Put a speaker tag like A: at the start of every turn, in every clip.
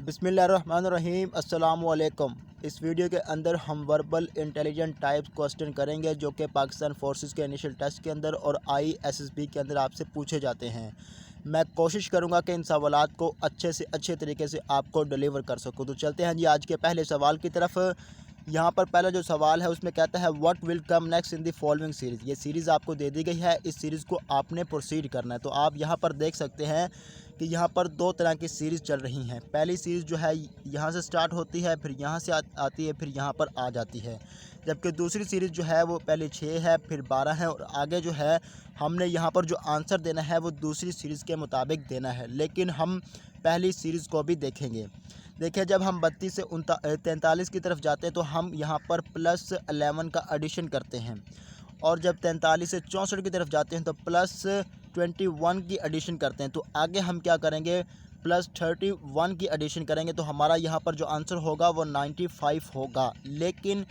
A: बिस्मिल्लाहिर्रहमानिर्रहीम अस्सलामुअलैकुम। इस वीडियो के अंदर हम वर्बल इंटेलिजेंट टाइप्स क्वेश्चन करेंगे जो कि पाकिस्तान फोर्सेस के इनिशियल टेस्ट के अंदर और ISSB के अंदर आपसे पूछे जाते हैं। मैं कोशिश करूंगा कि इन सवालात को अच्छे से अच्छे तरीके से आपको डिलीवर कर सकूं। तो चलते हैं जी आज के पहले सवाल की तरफ। यहाँ पर पहला जो सवाल है उसमें कहता है what will come next in the following series. ये सीरीज़ आपको दे दी गई है, इस सीरीज़ को आपने प्रोसीड करना है। तो आप यहाँ पर देख सकते हैं कि यहाँ पर दो तरह की सीरीज़ चल रही हैं। पहली सीरीज़ जो है यहाँ से स्टार्ट होती है, फिर यहाँ से आती है, फिर यहाँ पर आ जाती है। जबकि दूसरी सीरीज़ जो है वो पहले 6 है, फिर 12 है और आगे जो है हमने यहाँ पर जो आंसर देना है वो दूसरी सीरीज़ के मुताबिक देना है। लेकिन हम पहली सीरीज़ को भी देखेंगे। देखिए, जब हम 32 से 43 की तरफ जाते हैं तो हम यहाँ पर +11 का एडिशन करते हैं, और जब 43 से 64 की तरफ जाते हैं तो +21 की एडिशन करते हैं। तो आगे हम क्या करेंगे, +31 की एडिशन करेंगे। तो हमारा यहाँ पर जो आंसर होगा वो 95 होगा। लेकिन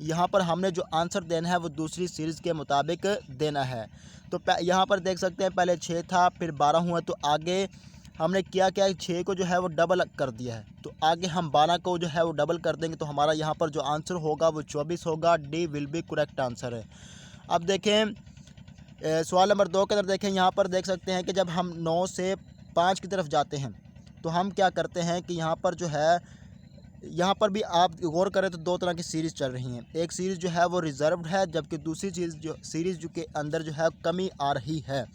A: यहाँ पर हमने जो आंसर देना है वो दूसरी सीरीज़ के मुताबिक देना है। तो यहाँ पर देख सकते हैं पहले 6 था, फिर 12 हुआ, तो आगे हमने क्या किया, 6 को जो है वो डबल कर दिया है। तो आगे हम 12 को जो है वो डबल कर देंगे। तो हमारा यहाँ पर जो आंसर होगा वो 24 होगा। D will be correct answer है। अब देखें सवाल नंबर 2 के अंदर देखें, यहाँ पर देख सकते हैं कि जब हम 9 से 5 की तरफ जाते हैं तो हम क्या करते हैं कि यहाँ पर जो है, यहाँ पर भी आप गौर करें तो दो तरह की सीरीज़ चल रही हैं। एक सीरीज़ जो है वो रिज़र्व्ड है, जबकि दूसरी सीरीज़ जो के अंदर जो है कमी आ रही है।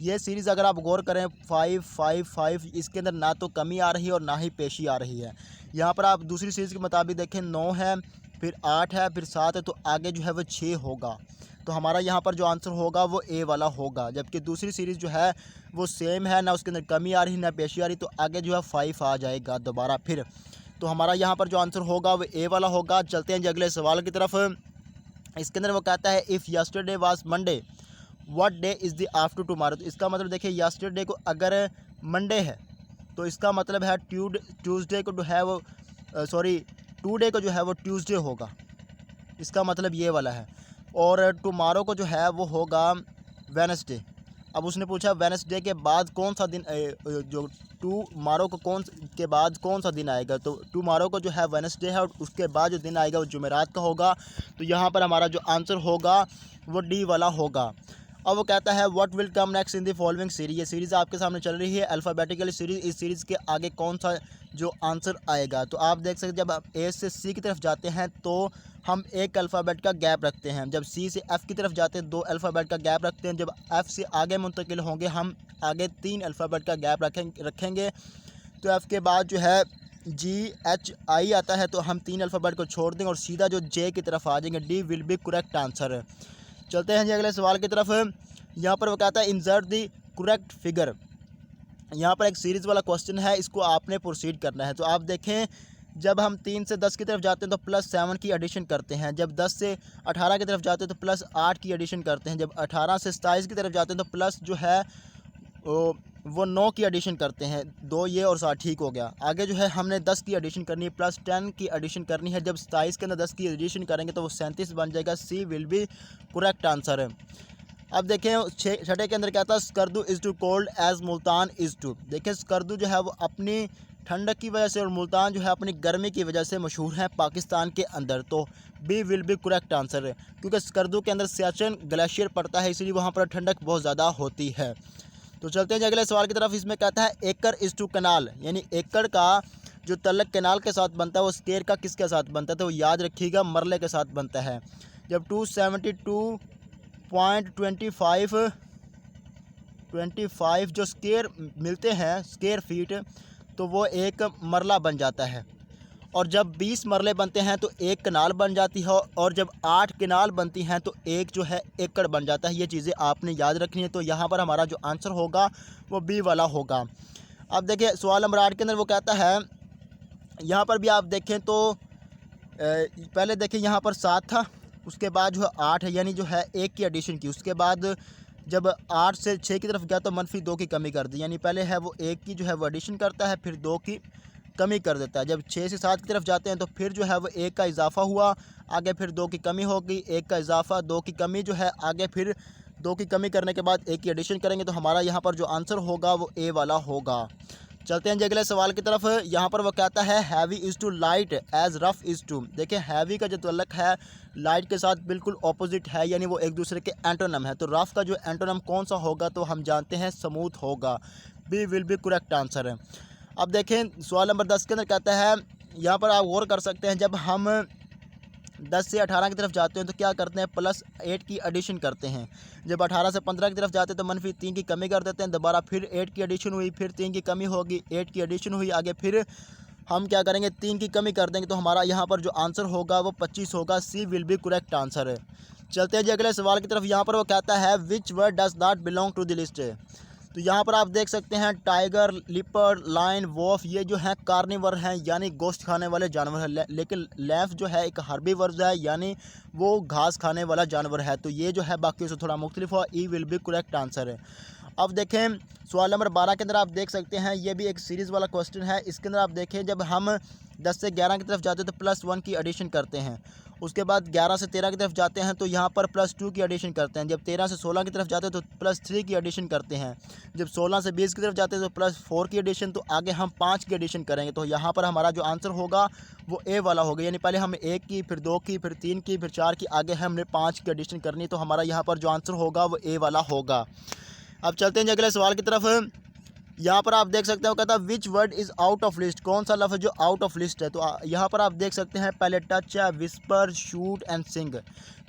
A: ये सीरीज़ अगर आप गौर करें 5, 5, 5, इसके अंदर ना तो कमी आ रही है और ना ही पेशी आ रही है। यहाँ पर आप दूसरी सीरीज़ के मुताबिक देखें 9 है, फिर 8 है, फिर 7 है, तो आगे जो है वो 6 होगा। तो हमारा यहाँ पर जो आंसर होगा वो ए वाला होगा। जबकि दूसरी सीरीज़ जो है वो सेम है, ना उसके अंदर कमी आ रही ना पेशी आ रही, तो आगे जो है 5 आ जाएगा दोबारा फिर। तो हमारा यहाँ पर जो आंसर होगा वो ए वाला होगा। चलते हैं जी अगले सवाल की तरफ। इसके अंदर वो कहता है if yesterday was Monday what day is the after tomorrow. तो इसका मतलब देखिए, यस्टरडे को अगर मंडे है तो इसका मतलब है ट्यूसडे को जो है वो टुडे को जो है वो ट्यूसडे होगा। इसका मतलब ये वाला है। और टुमारो को जो है वो होगा वेडनेसडे। अब उसने पूछा वेडनेसडे के बाद कौन सा दिन, जो टुमारो को के बाद कौन सा दिन आएगा। तो टुमारो को जो है वेडनेसडे है और उसके बाद जो दिन आएगा वो जुमेरात का होगा। तो यहाँ पर हमारा जो आंसर होगा वो डी वाला होगा। अब वो कहता है what will come next in the following series. ये सीरीज़ आपके सामने चल रही है अल्फ़ाबेटिकल सीरीज़। इस सीरीज़ के आगे कौन सा जो आंसर आएगा। तो आप देख सकते हैं जब आप ए से सी की तरफ जाते हैं तो हम एक अल्फ़ाबेट का गैप रखते हैं। जब सी से एफ़ की तरफ जाते हैं 2 अल्फ़ाबेट का गैप रखते हैं। जब एफ़ से आगे मुंतकिल होंगे हम आगे 3 अल्फ़ाबेट का गैप रखेंगे। तो एफ़ के बाद जो है GHI आता है, तो हम 3 अल्फ़ाबेट को छोड़ देंगे और सीधा जो जे की तरफ आ जाएंगे। D will be correct answer. चलते हैं जी अगले सवाल की तरफ। यहाँ पर वो कहता है इंसर्ट दी करेक्ट फिगर। यहाँ पर एक सीरीज़ वाला क्वेश्चन है, इसको आपने प्रोसीड करना है। तो आप देखें जब हम 3 से 10 की तरफ जाते हैं तो +7 की एडिशन करते हैं। जब 10 से 18 की तरफ जाते हैं तो +8 की एडिशन करते हैं। जब 18 से 27 की तरफ जाते हैं तो प्लस जो है वो 9 की एडिशन करते हैं। 2 ये और 7 ठीक हो गया। आगे जो है हमने 10 की एडिशन करनी है, +10 की एडिशन करनी है। जब 27 के अंदर 10 की एडिशन करेंगे तो वो 37 बन जाएगा। C will be correct answer है। अब देखें छठे के अंदर कहता है Skardu is to cold as Multan is to. देखिए स्कर्दू जो है वो अपनी ठंडक की वजह से और मुल्तान जो है अपनी गर्मी की वजह से मशहूर है पाकिस्तान के अंदर। तो B will be correct answer है, क्योंकि स्कर्दू के अंदर सियाचिन ग्लेशियर पड़ता है, इसलिए वहाँ पर ठंडक बहुत ज़्यादा होती है। तो चलते हैं अगले सवाल की तरफ। इसमें कहता है एकड़ इज़ टू कनाल, यानी एकड़ का जो तल्लक कनाल के साथ बनता है वो स्केयर का किसके साथ बनता है। तो याद रखिएगा मरले के साथ बनता है। जब 272.25 जो स्केयर मिलते हैं स्केयर फीट, तो वो एक मरला बन जाता है। और जब 20 मरले बनते हैं तो एक कनाल बन जाती है, और जब 8 कनाल बनती हैं तो एक जो है एकड़ बन जाता है। ये चीज़ें आपने याद रखनी है। तो यहाँ पर हमारा जो आंसर होगा वो बी वाला होगा। अब देखिए सवाल नंबर 8 के अंदर वो कहता है, यहाँ पर भी आप देखें तो पहले देखिए यहाँ पर 7 था, उसके बाद जो है 8 है, यानी जो है 1 की एडिशन की। उसके बाद जब 8 से 6 की तरफ गया तो -2 की कमी कर दी, यानी पहले है वो 1 की जो है वो एडिशन करता है, फिर 2 की कमी कर देता है। जब 6 से 7 की तरफ जाते हैं तो फिर जो है वो 1 का इजाफा हुआ, आगे फिर 2 की कमी होगी, 1 का इजाफा, 2 की कमी जो है आगे फिर 2 की कमी करने के बाद 1 की एडिशन करेंगे। तो हमारा यहाँ पर जो आंसर होगा वो ए वाला होगा। चलते हैं जी अगले सवाल की तरफ। यहाँ पर वो कहता है heavy is to light as rough is to. देखिए हैवी का जो तल्लक है लाइट के साथ बिल्कुल ऑपोजिट है, यानी वो एक दूसरे के एंटोनम है। तो रफ का जो एंटोनम कौन सा होगा, तो हम जानते हैं स्मूथ होगा। B will be correct answer है। अब देखें सवाल नंबर 10 के अंदर कहता है, यहाँ पर आप गौर कर सकते हैं, जब हम 10 से 18 की तरफ जाते हैं तो क्या करते हैं, +8 की एडिशन करते हैं। जब 18 से 15 की तरफ जाते हैं तो -3 की कमी कर देते हैं। दोबारा फिर 8 की एडिशन हुई, फिर 3 की कमी होगी, 8 की एडिशन हुई, आगे फिर हम क्या करेंगे, 3 की कमी कर देंगे। तो हमारा यहाँ पर जो आंसर होगा वो 25 होगा। सी विल बी करेक्ट आंसर है। चलते हैं जी अगले सवाल की तरफ। यहाँ पर वो कहता है which word does not belong to the list. तो यहाँ पर आप देख सकते हैं टाइगर, लिपर्ड, लायन, वॉफ, ये जो है कार्निवर हैं यानी गोश्त खाने वाले जानवर हैं। लेकिन लैफ जो है एक हर्बीवर्स है यानी वो घास खाने वाला जानवर है। तो ये जो है बाकी से थोड़ा मुख्तलिफ हुआ। ई विल बी करेक्ट आंसर है। अब देखें सवाल नंबर 12 के अंदर आप देख सकते हैं, ये भी एक सीरीज़ वाला क्वेश्चन है। इसके अंदर आप देखें जब हम 10 से 11 की तरफ जाते हैं तो +1 की एडिशन करते हैं। उसके बाद 11 से 13 की तरफ जाते हैं तो यहाँ पर +2 की एडिशन करते हैं। जब 13 से 16 की तरफ जाते हैं तो +3 की एडिशन करते हैं। जब 16 से 20 की तरफ जाते हैं तो +4 की एडिशन। तो आगे हम 5 की एडिशन करेंगे। तो यहाँ पर हमारा जो आंसर होगा वो ए वाला होगा, यानी पहले हमने 1 की, फिर 2 की, फिर 3 की, फिर 4 की, आगे हमने 5 की एडिशन करनी। तो हमारा यहाँ पर जो आंसर होगा वो ए वाला होगा। अब चलते हैं अगले सवाल की तरफ। यहाँ पर आप देख सकते हो, कहता है which word is out of list. कौन सा लफ्ज़ जो आउट ऑफ लिस्ट है। तो यहाँ पर आप देख सकते हैं पहले टच है, विस्पर, शूट एंड सिंग।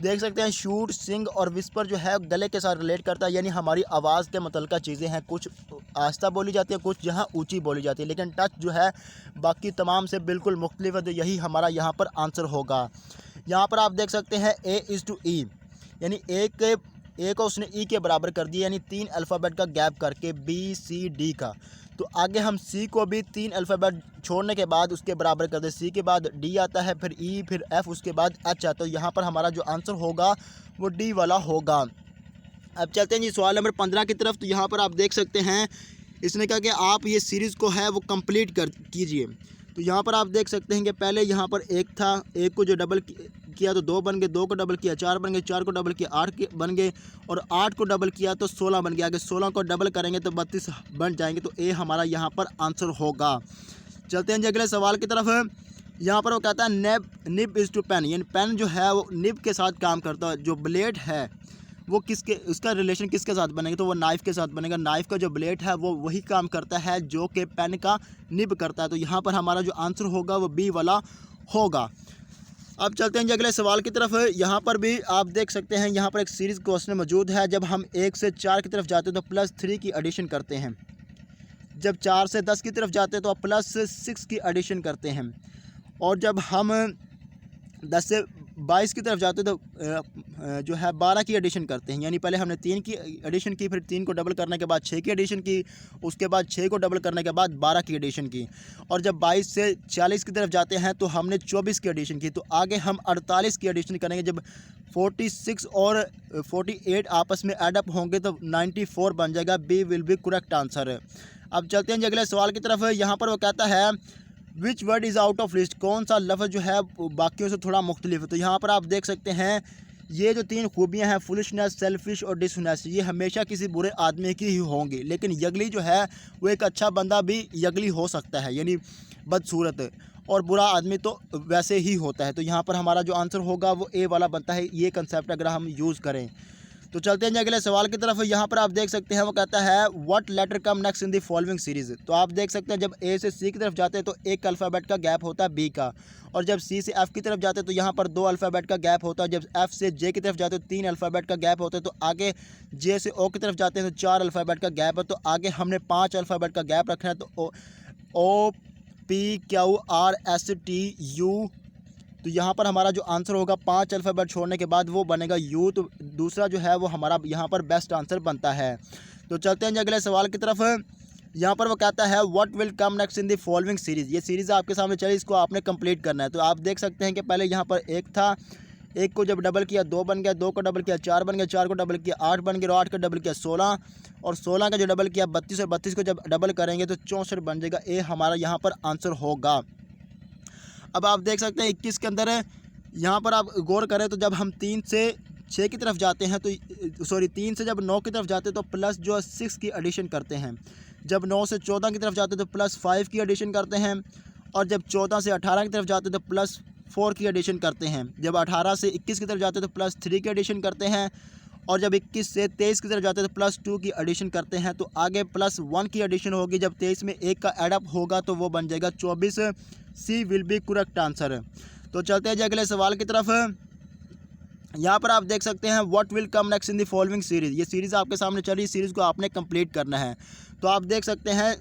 A: देख सकते हैं शूट, सिंग और विस्पर जो है गले के साथ रिलेट करता है, यानी हमारी आवाज़ के मुतल्लिक़ चीज़ें हैं। कुछ आहिस्ता बोली जाती है, कुछ जहाँ ऊँची बोली जाती है, लेकिन टच जो है बाकी तमाम से बिल्कुल मुख्तलिफ है। तो यही हमारा यहाँ पर आंसर होगा। यहाँ पर आप देख सकते हैं ए इज़ टू ई, यानी ए को उसने ई के बराबर कर दिया, यानी 3 अल्फ़ाबेट का गैप करके बी सी डी का। तो आगे हम सी को भी 3 अल्फ़ाबेट छोड़ने के बाद उसके बराबर कर दे। सी के बाद डी आता है, फिर ई, फिर एफ़, उसके बाद एच आता है। तो यहाँ पर हमारा जो आंसर होगा वो डी वाला होगा। अब चलते हैं जी सवाल नंबर 15 की तरफ। तो यहाँ पर आप देख सकते हैं इसने कहा कि आप ये सीरीज़ को है वो कंप्लीट कर कीजिए। तो यहाँ पर आप देख सकते हैं कि पहले यहाँ पर 1 था, 1 को जो डबल किया तो 2 बन गए, 2 को डबल किया 4 बन गए, 4 को डबल किया 8 बन गए, और 8 को डबल किया तो 16 बन गया। अगर 16 को डबल करेंगे तो 32 बन जाएंगे। तो ए हमारा यहाँ पर आंसर होगा। चलते हैं जी अगले सवाल की तरफ। यहाँ पर वो कहता है निब इज़ टू पेन, यानी पेन जो है वो निब के साथ काम करता है। जो ब्लेड है वो किसके, उसका रिलेशन किसके साथ बनेगा, तो वो नाइफ़ के साथ बनेगा। नाइफ़ का जो ब्लेड है वो वही काम करता है जो कि पेन का निब करता है। तो यहाँ पर हमारा जो आंसर होगा वो बी वाला होगा। अब चलते हैं जी अगले सवाल की तरफ। यहाँ पर भी आप देख सकते हैं यहाँ पर एक सीरीज़ क्वेश्चन मौजूद है। जब हम 1 से 4 की तरफ जाते हैं तो +3 की एडिशन करते हैं। जब 4 से 10 की तरफ जाते हैं तो +6 की एडिशन करते हैं। और जब हम 10 से 22 की तरफ जाते तो जो है 12 की एडिशन करते हैं। यानी पहले हमने 3 की एडिशन की, फिर 3 को डबल करने के बाद 6 की एडिशन की, उसके बाद 6 को डबल करने के बाद 12 की एडिशन की। और जब 22 से 40 की तरफ जाते हैं तो हमने 24 की एडिशन की। तो आगे हम 48 की एडिशन करेंगे। जब 46 और 48 आपस में एडअप होंगे तो 94 बन जाएगा। B will be correct answer है। अब चलते हैं जी अगले सवाल की तरफ। यहाँ पर वो कहता है which word is out of list. कौन सा लफ्ज़ जो है बाकियों से थोड़ा मुख्तलिफ है। तो यहाँ पर आप देख सकते हैं ये जो 3 खूबियाँ हैं, फुलिशनेस, सेल्फिश और डिसनेस, ये हमेशा किसी बुरे आदमी की ही होंगी। लेकिन यगली जो है वो एक अच्छा बंदा भी यगली हो सकता है, यानी बदसूरत, और बुरा आदमी तो वैसे ही होता है। तो यहाँ पर हमारा जो आंसर होगा वो ए वाला बनता है, ये कंसेप्ट अगर हम यूज़ करें। तो चलते हैं अगले सवाल की तरफ। यहाँ पर आप देख सकते हैं वो कहता है what letter come next in the following series. तो आप देख सकते हैं जब ए से सी की तरफ जाते हैं तो 1 अल्फ़ाबेट का गैप होता है बी का, और जब सी से एफ़ की तरफ जाते हैं तो यहाँ पर 2 अल्फ़ाबेट का गैप होता है। जब एफ़ से जे की तरफ जाते हैं तो 3 अल्फ़ाबेट का गैप होता है। तो आगे जे से ओ की तरफ जाते हैं तो 4 अल्फ़ाबेट का गैप है। तो आगे हमने 5 अल्फ़ाबेट का गैप रखना है। तो O P Q R S T U. तो यहाँ पर हमारा जो आंसर होगा 5 अल्फ़ाबेट छोड़ने के बाद वो बनेगा यू। तो दूसरा जो है वो हमारा यहाँ पर बेस्ट आंसर बनता है। तो चलते हैं अगले सवाल की तरफ। यहाँ पर वो कहता है what will come next in the following series. ये सीरीज़ आपके सामने चली, इसको आपने कंप्लीट करना है। तो आप देख सकते हैं कि पहले यहाँ पर 1 था, 1 को जब डबल किया 2 बन गया, 2 को डबल किया 4 बन गया, 4 को डबल किया 8 बन गया, और 8 को डबल किया 16, और 16 का जो डबल किया 32, और 32 को जब डबल करेंगे तो 64 बन जाएगा। ए हमारा यहाँ पर आंसर होगा। अब आप देख सकते हैं 21 के अंदर है, यहाँ पर आप गौर करें तो जब हम 3 से 6 की तरफ जाते हैं तो 3 से जब 9 की तरफ जाते हैं तो +6 की एडिशन करते हैं। जब 9 से 14 की तरफ जाते हैं तो +5 की एडिशन करते हैं, और जब 14 से 18 की तरफ जाते हैं तो +4 की एडिशन करते हैं। जब 18 से 21 की तरफ जाते हैं तो +3 की एडिशन करते हैं, और जब 21 से 23 की तरफ जाते हैं तो +2 की एडिशन करते हैं। तो आगे +1 की एडिशन होगी, जब 23 में 1 का एडअप होगा तो वो बन जाएगा 24। सी विल बी करेक्ट आंसर। तो चलते हैं जी अगले सवाल की तरफ। यहाँ पर आप देख सकते हैं what will come next in the following series. ये सीरीज़ आपके सामने चल रही, सीरीज़ को आपने कंप्लीट करना है। तो आप देख सकते हैं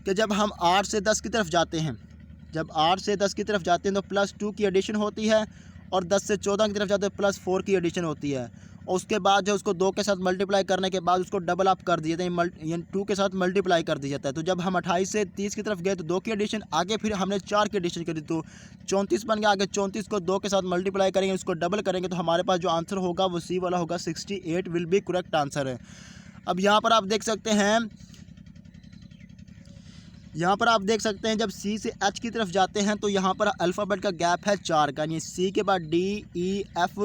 A: कि जब हम 8 से 10 की तरफ जाते हैं, जब 8 से 10 की तरफ जाते हैं तो +2 की एडिशन होती है, और 10 से 14 की तरफ जाते हैं +4 की एडिशन होती है, और उसके बाद जो उसको 2 के साथ मल्टीप्लाई करने के बाद उसको डबल अप कर दिया जाता है, यानी 2 के साथ मल्टीप्लाई कर दिया जाता है। तो जब हम 28 से 30 की तरफ गए तो 2 की एडिशन, आगे फिर हमने 4 की एडिशन करी तो 34 बन गया। आगे 34 को 2 के साथ मल्टीप्लाई करेंगे, उसको डबल करेंगे तो हमारे पास जो आंसर होगा वो सी वाला होगा, 68 विल बी करेक्ट आंसर है। अब यहाँ पर आप देख सकते हैं, यहाँ पर आप देख सकते हैं जब सी से एच की तरफ जाते हैं तो यहाँ पर अल्फ़ाबेट का गैप है 4 का, यानी सी के बाद डी, ई, एफ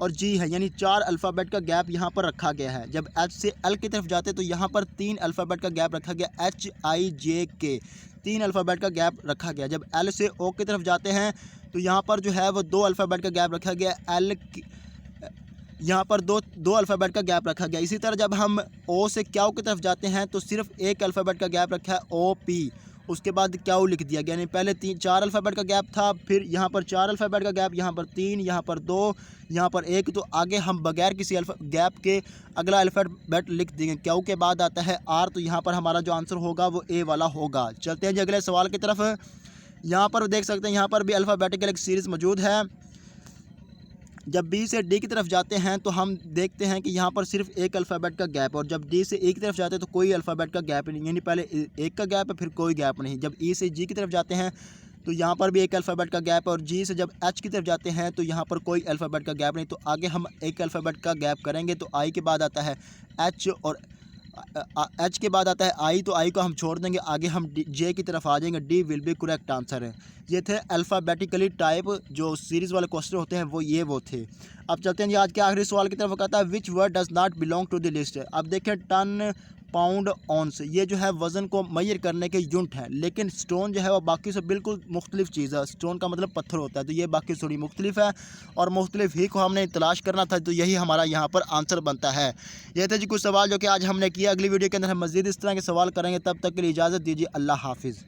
A: और जी है, यानी 4 अल्फ़ाबेट का गैप यहाँ पर रखा गया है। जब एच से एल की तरफ जाते हैं तो यहाँ पर 3 अल्फ़ाबेट का गैप रखा गया, एच, आई, जे, के, 3 अल्फ़ाबेट का गैप रखा गया। जब एल से ओ की तरफ जाते हैं तो यहाँ पर जो है वो 2 अल्फ़ाबेट का गैप रखा गया, एल, यहाँ पर दो अल्फ़ाबेट का गैप रखा गया। इसी तरह जब हम ओ से क्याऊ की तरफ जाते हैं तो सिर्फ 1 अल्फ़ाबेट का गैप रखा है, ओ, पी, उसके बाद क्याऊ लिख दिया गया, यानी पहले 4 अल्फ़ाबेट का गैप था, फिर यहाँ पर 4 अल्फ़ाबेट का गैप, यहाँ पर 3, यहाँ पर 2, यहाँ पर 1। तो आगे हम बगैर किसी गैप के अगला अल्फ़ाबेट लिख देंगे। क्याऊ के बाद आता है आर, तो यहाँ पर हमारा जो आंसर होगा वो ए वाला होगा। चलते हैं जी अगले सवाल की तरफ। यहाँ पर देख सकते हैं, यहाँ पर भी अल्फ़ाबेटिकल एक सीरीज़ मौजूद है। जब बी से डी की तरफ जाते हैं तो हम देखते हैं कि यहाँ पर सिर्फ 1 अल्फ़ाबेट का गैप है, और जब डी से ई की तरफ जाते हैं तो कोई अल्फ़ाबेट का गैप नहीं, यानी पहले 1 का गैप है फिर कोई गैप नहीं। जब ई से जी की तरफ जाते हैं तो यहाँ पर भी 1 अल्फ़ाबेट का गैप है, और जी से जब एच की तरफ जाते हैं तो यहाँ पर कोई अल्फ़ाबेट का गैप नहीं। तो आगे हम 1 अल्फ़ाबेट का गैप करेंगे, तो आई के बाद आता है एच, और एच के बाद आता है आई, तो आई को हम छोड़ देंगे, आगे हम जे की तरफ आ जाएंगे। D will be correct answer है। ये थे अल्फ़ाबेटिकली टाइप जो सीरीज़ वाले क्वेश्चन होते हैं वो थे। अब चलते हैं जी आज के आखिरी सवाल की तरफ। कहता है which word does not belong to the list. अब देखें टन, पाउंड, ऑन्स, ये जो है वज़न को मेजर करने के यूनिट है, लेकिन स्टोन जो है वो बाकी से बिल्कुल मुख्तलिफ चीज़ है। स्टोन का मतलब पत्थर होता है, तो ये बाकी थोड़ी मुख्तलिफ है, और मुख्तलिफ ही को हमने तलाश करना था, तो यही हमारा यहाँ पर आंसर बनता है। ये थे जी कुछ सवाल जो कि आज हमने किया। अगली वीडियो के अंदर हम मज़ीद इस तरह के सवाल करेंगे, तब तक के लिए इजाज़त दीजिए। अल्लाह हाफिज़।